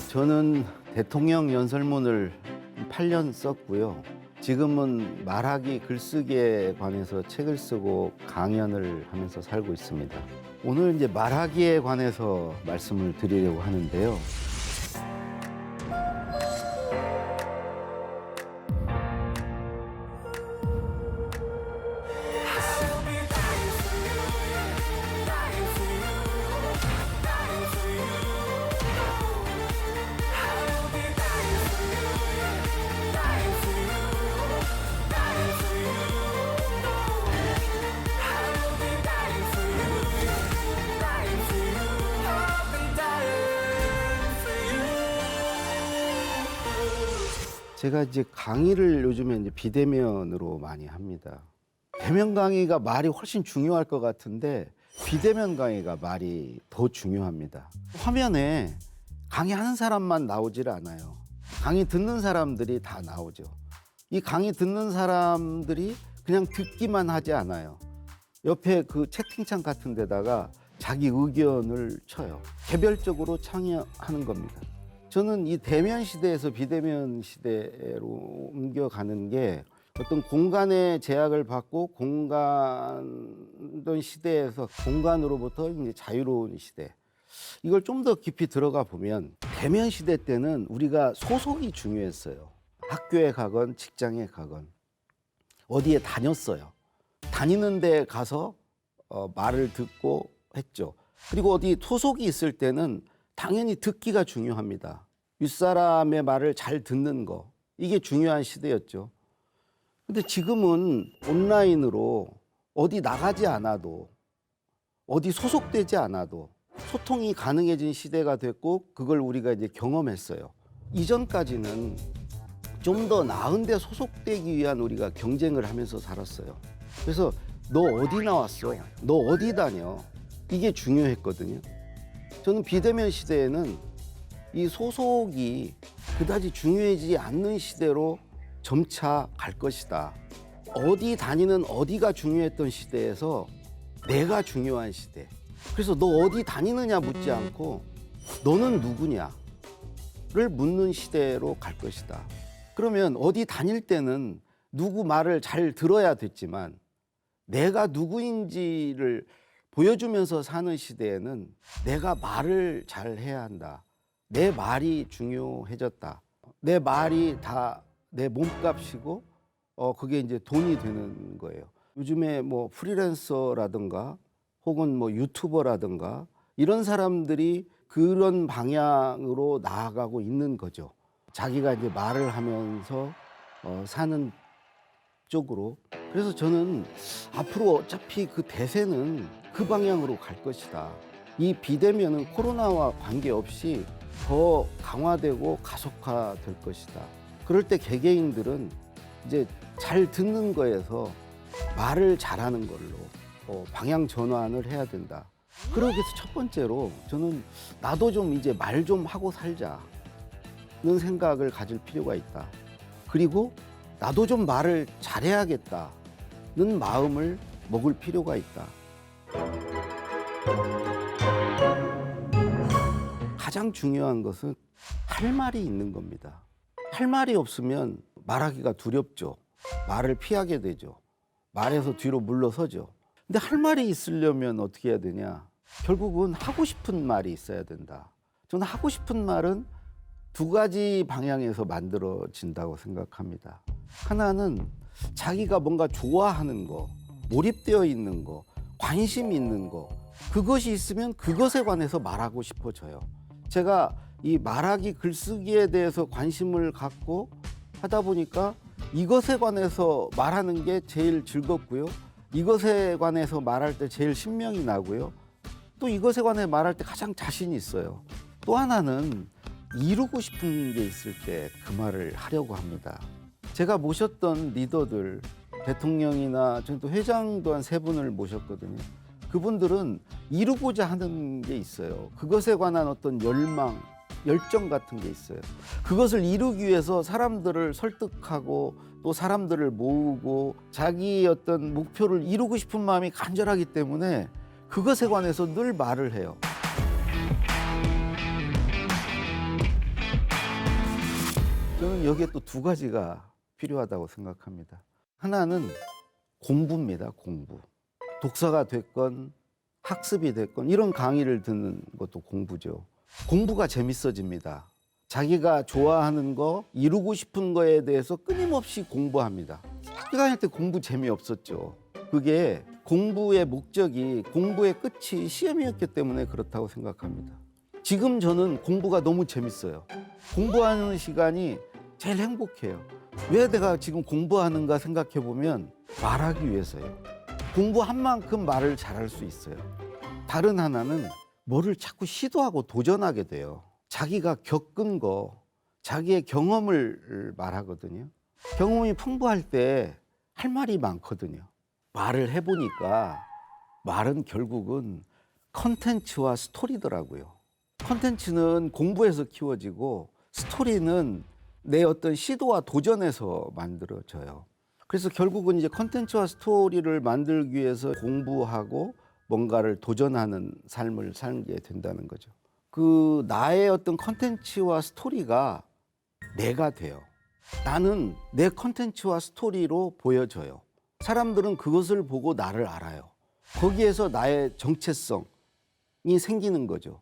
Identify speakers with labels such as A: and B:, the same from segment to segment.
A: 저는 대통령 연설문을 8년 썼고요. 지금은 말하기 글쓰기에 관해서 책을 쓰고 강연을 하면서 살고 있습니다. 오늘 이제 말하기에 관해서 말씀을 드리려고 하는데요. 제가 이제 강의를 요즘에 이제 비대면으로 많이 합니다. 대면 강의가 말이 훨씬 중요할 것 같은데 비대면 강의가 말이 더 중요합니다. 화면에 강의하는 사람만 나오질 않아요. 강의 듣는 사람들이 다 나오죠. 이 강의 듣는 사람들이 그냥 듣기만 하지 않아요. 옆에 그 채팅창 같은 데다가 자기 의견을 쳐요. 개별적으로 창의하는 겁니다. 저는 이 대면 시대에서 비대면 시대로 옮겨가는 게 어떤 공간의 제약을 받고 공간던 시대에서 공간으로부터 이제 자유로운 시대. 이걸 좀 더 깊이 들어가 보면 대면 시대 때는 우리가 소속이 중요했어요. 학교에 가건 직장에 가건 어디에 다녔어요. 다니는 데 가서 말을 듣고 했죠. 그리고 어디 소속이 있을 때는 당연히 듣기가 중요합니다. 윗사람의 말을 잘 듣는 거, 이게 중요한 시대였죠. 근데 지금은 온라인으로 어디 나가지 않아도, 어디 소속되지 않아도 소통이 가능해진 시대가 됐고, 그걸 우리가 이제 경험했어요. 이전까지는 좀 더 나은 데 소속되기 위한 우리가 경쟁을 하면서 살았어요. 그래서 너 어디 나왔어? 너 어디 다녀? 이게 중요했거든요. 저는 비대면 시대에는 이 소속이 그다지 중요하지 않는 시대로 점차 갈 것이다. 어디 다니는 어디가 중요했던 시대에서 내가 중요한 시대. 그래서 너 어디 다니느냐 묻지 않고 너는 누구냐를 묻는 시대로 갈 것이다. 그러면 어디 다닐 때는 누구 말을 잘 들어야 됐지만 내가 누구인지를 보여주면서 사는 시대에는 내가 말을 잘 해야 한다. 내 말이 중요해졌다. 내 말이 다 내 몸값이고 그게 이제 돈이 되는 거예요. 요즘에 뭐 프리랜서라든가 혹은 뭐 유튜버라든가 이런 사람들이 그런 방향으로 나아가고 있는 거죠. 자기가 이제 말을 하면서 사는 쪽으로. 그래서 저는 앞으로 어차피 그 대세는 그 방향으로 갈 것이다. 이 비대면은 코로나와 관계없이 더 강화되고 가속화될 것이다. 그럴 때 개개인들은 이제 잘 듣는 거에서 말을 잘하는 걸로 방향 전환을 해야 된다. 그러기 위해서 첫 번째로 저는 나도 좀 이제 말 좀 하고 살자는 생각을 가질 필요가 있다. 그리고 나도 좀 말을 잘해야겠다는 마음을 먹을 필요가 있다. 가장 중요한 것은 할 말이 있는 겁니다. 할 말이 없으면 말하기가 두렵죠. 말을 피하게 되죠. 말에서 뒤로 물러서죠. 근데 할 말이 있으려면 어떻게 해야 되냐? 결국은 하고 싶은 말이 있어야 된다. 저는 하고 싶은 말은 두 가지 방향에서 만들어진다고 생각합니다. 하나는 자기가 뭔가 좋아하는 거, 몰입되어 있는 거, 관심 있는 거, 그것이 있으면 그것에 관해서 말하고 싶어져요. 제가 이 말하기 글쓰기에 대해서 관심을 갖고 하다 보니까 이것에 관해서 말하는 게 제일 즐겁고요. 이것에 관해서 말할 때 제일 신명이 나고요. 또 이것에 관해 말할 때 가장 자신이 있어요. 또 하나는 이루고 싶은 게 있을 때 그 말을 하려고 합니다. 제가 모셨던 리더들, 대통령이나 저는 또 회장도 한 3분을 모셨거든요. 그분들은 이루고자 하는 게 있어요. 그것에 관한 어떤 열망, 열정 같은 게 있어요. 그것을 이루기 위해서 사람들을 설득하고 또 사람들을 모으고 자기의 어떤 목표를 이루고 싶은 마음이 간절하기 때문에 그것에 관해서 늘 말을 해요. 저는 여기에 또 두 가지가 필요하다고 생각합니다. 하나는 공부입니다. 공부. 독서가 됐건 학습이 됐건 이런 강의를 듣는 것도 공부죠. 공부가 재밌어집니다. 자기가 좋아하는 거, 이루고 싶은 거에 대해서 끊임없이 공부합니다. 학교 다닐 때 공부 재미없었죠. 그게 공부의 목적이, 공부의 끝이 시험이었기 때문에 그렇다고 생각합니다. 지금 저는 공부가 너무 재밌어요. 공부하는 시간이 제일 행복해요. 왜 내가 지금 공부하는가 생각해 보면 말하기 위해서요. 공부한 만큼 말을 잘할 수 있어요. 다른 하나는 뭐를 자꾸 시도하고 도전하게 돼요. 자기가 겪은 거, 자기의 경험을 말하거든요. 경험이 풍부할 때 할 말이 많거든요. 말을 해보니까 말은 결국은 컨텐츠와 스토리더라고요. 컨텐츠는 공부에서 키워지고 스토리는 내 어떤 시도와 도전에서 만들어져요. 그래서 결국은 이제 컨텐츠와 스토리를 만들기 위해서 공부하고 뭔가를 도전하는 삶을 살게 된다는 거죠. 그 나의 어떤 컨텐츠와 스토리가 내가 돼요. 나는 내 컨텐츠와 스토리로 보여져요. 사람들은 그것을 보고 나를 알아요. 거기에서 나의 정체성이 생기는 거죠.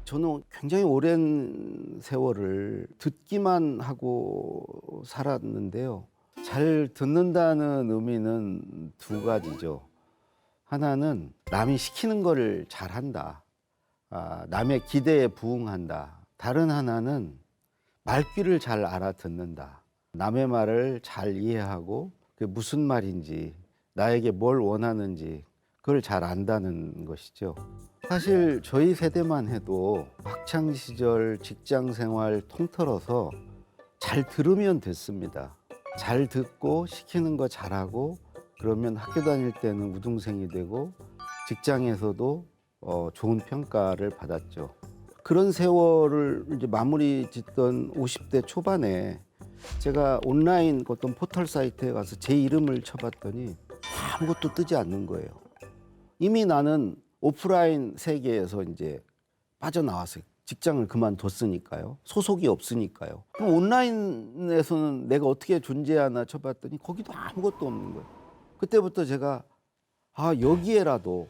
A: 저는 굉장히 오랜 세월을 듣기만 하고 살았는데요. 잘 듣는다는 의미는 두 가지죠. 하나는 남이 시키는 거를 잘한다. 남의 기대에 부응한다. 다른 하나는 말귀를 잘 알아듣는다. 남의 말을 잘 이해하고 그게 무슨 말인지, 나에게 뭘 원하는지 그걸 잘 안다는 것이죠. 사실 저희 세대만 해도 학창 시절 직장 생활 통틀어서 잘 들으면 됐습니다. 잘 듣고 시키는 거 잘하고 그러면 학교 다닐 때는 우등생이 되고 직장에서도 좋은 평가를 받았죠. 그런 세월을 이제 마무리 짓던 50대 초반에 제가 온라인 어떤 포털 사이트에 가서 제 이름을 쳐봤더니 아무것도 뜨지 않는 거예요. 이미 나는 오프라인 세계에서 이제 빠져나왔어요. 직장을 그만뒀으니까요. 소속이 없으니까요. 그럼 온라인에서는 내가 어떻게 존재하나 쳐봤더니 거기도 아무것도 없는 거예요. 그때부터 제가 여기에라도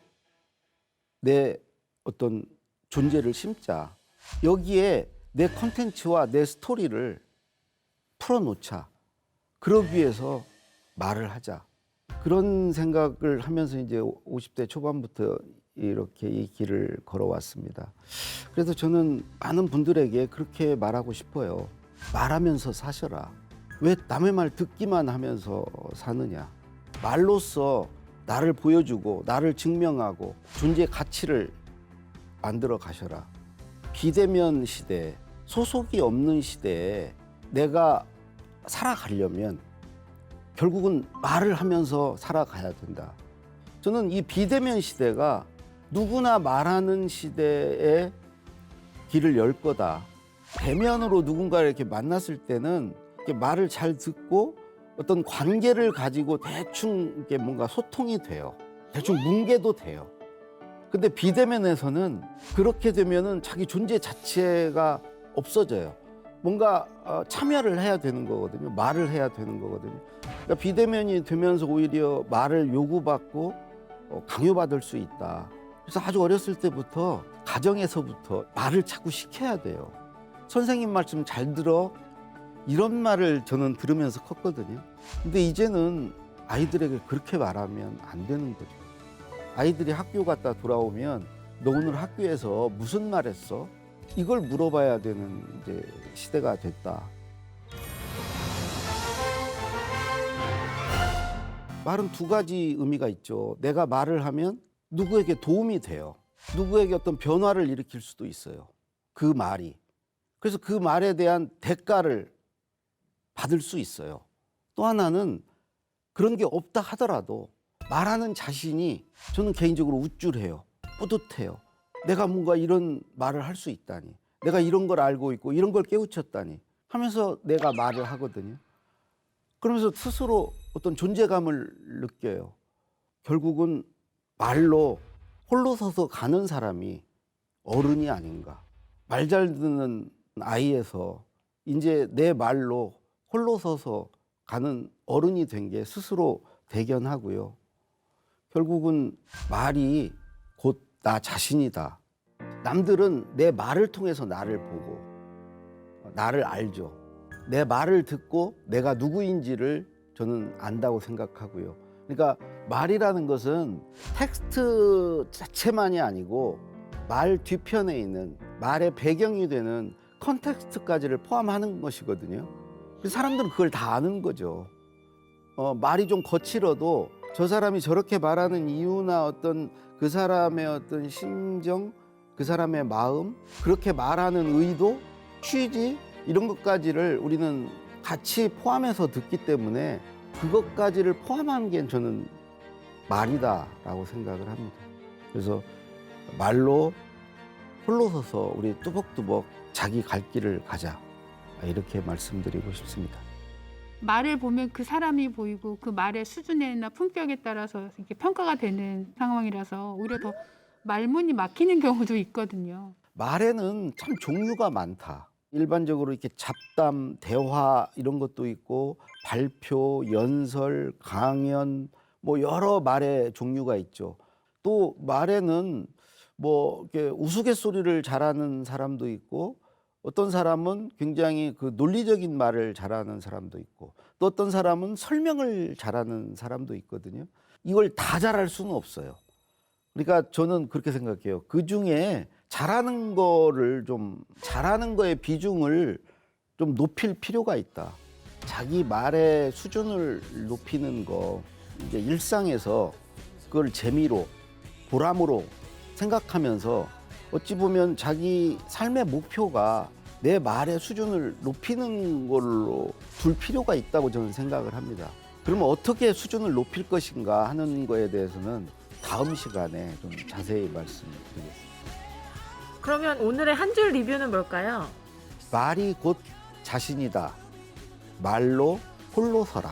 A: 내 어떤 존재를 심자. 여기에 내 컨텐츠와 내 스토리를 풀어놓자. 그러기 위해서 말을 하자. 그런 생각을 하면서 이제 50대 초반부터 이렇게 이 길을 걸어왔습니다. 그래서 저는 많은 분들에게 그렇게 말하고 싶어요. 말하면서 사셔라. 왜 남의 말 듣기만 하면서 사느냐. 말로써 나를 보여주고 나를 증명하고 존재의 가치를 만들어 가셔라. 비대면 시대, 소속이 없는 시대에 내가 살아가려면 결국은 말을 하면서 살아가야 된다. 저는 이 비대면 시대가 누구나 말하는 시대에 길을 열 거다. 대면으로 누군가를 이렇게 만났을 때는 이렇게 말을 잘 듣고 어떤 관계를 가지고 대충 이렇게 뭔가 소통이 돼요. 대충 뭉개도 돼요. 근데 비대면에서는 그렇게 되면은 자기 존재 자체가 없어져요. 뭔가 참여를 해야 되는 거거든요. 말을 해야 되는 거거든요. 그러니까 비대면이 되면서 오히려 말을 요구받고 강요받을 수 있다. 그래서 아주 어렸을 때부터 가정에서부터 말을 자꾸 시켜야 돼요. 선생님 말씀 잘 들어. 이런 말을 저는 들으면서 컸거든요. 근데 이제는 아이들에게 그렇게 말하면 안 되는 거죠. 아이들이 학교 갔다 돌아오면 너 오늘 학교에서 무슨 말 했어? 이걸 물어봐야 되는 이제 시대가 됐다. 말은 두 가지 의미가 있죠. 내가 말을 하면 누구에게 도움이 돼요. 누구에게 어떤 변화를 일으킬 수도 있어요. 그 말이. 그래서 그 말에 대한 대가를 받을 수 있어요. 또 하나는 그런 게 없다 하더라도 말하는 자신이 저는 개인적으로 우쭐해요. 뿌듯해요. 내가 뭔가 이런 말을 할 수 있다니. 내가 이런 걸 알고 있고 이런 걸 깨우쳤다니 하면서 내가 말을 하거든요. 그러면서 스스로 어떤 존재감을 느껴요. 결국은 말로 홀로 서서 가는 사람이 어른이 아닌가. 말 잘 듣는 아이에서 이제 내 말로 홀로 서서 가는 어른이 된 게 스스로 대견하고요. 결국은 말이 곧 나 자신이다. 남들은 내 말을 통해서 나를 보고 나를 알죠. 내 말을 듣고 내가 누구인지를 저는 안다고 생각하고요. 그러니까 말이라는 것은 텍스트 자체만이 아니고 말 뒤편에 있는 말의 배경이 되는 컨텍스트까지를 포함하는 것이거든요. 사람들은 그걸 다 아는 거죠. 말이 좀 거칠어도 저 사람이 저렇게 말하는 이유나 어떤 그 사람의 어떤 심정, 그 사람의 마음, 그렇게 말하는 의도, 취지 이런 것까지를 우리는 같이 포함해서 듣기 때문에 그것까지를 포함한 게 저는 말이다라고 생각을 합니다. 그래서 말로 홀로 서서 우리 뚜벅뚜벅 자기 갈 길을 가자, 이렇게 말씀드리고 싶습니다.
B: 말을 보면 그 사람이 보이고 그 말의 수준이나 품격에 따라서 이렇게 평가가 되는 상황이라서 오히려 더 말문이 막히는 경우도 있거든요.
A: 말에는 참 종류가 많다. 일반적으로 이렇게 잡담, 대화 이런 것도 있고 발표, 연설, 강연 뭐 여러 말의 종류가 있죠. 또 말에는 뭐 이렇게 우스갯소리를 잘하는 사람도 있고 어떤 사람은 굉장히 그 논리적인 말을 잘하는 사람도 있고 또 어떤 사람은 설명을 잘하는 사람도 있거든요. 이걸 다 잘할 수는 없어요. 그러니까 저는 그렇게 생각해요. 그 중에 잘하는 거의 비중을 좀 높일 필요가 있다. 자기 말의 수준을 높이는 거, 이제 일상에서 그걸 재미로, 보람으로 생각하면서 어찌 보면 자기 삶의 목표가 내 말의 수준을 높이는 걸로 둘 필요가 있다고 저는 생각을 합니다. 그러면 어떻게 수준을 높일 것인가 하는 거에 대해서는 다음 시간에 좀 자세히 말씀드리겠습니다.
C: 그러면 오늘의 한 줄 리뷰는 뭘까요?
A: 말이 곧 자신이다. 말로 홀로 서라.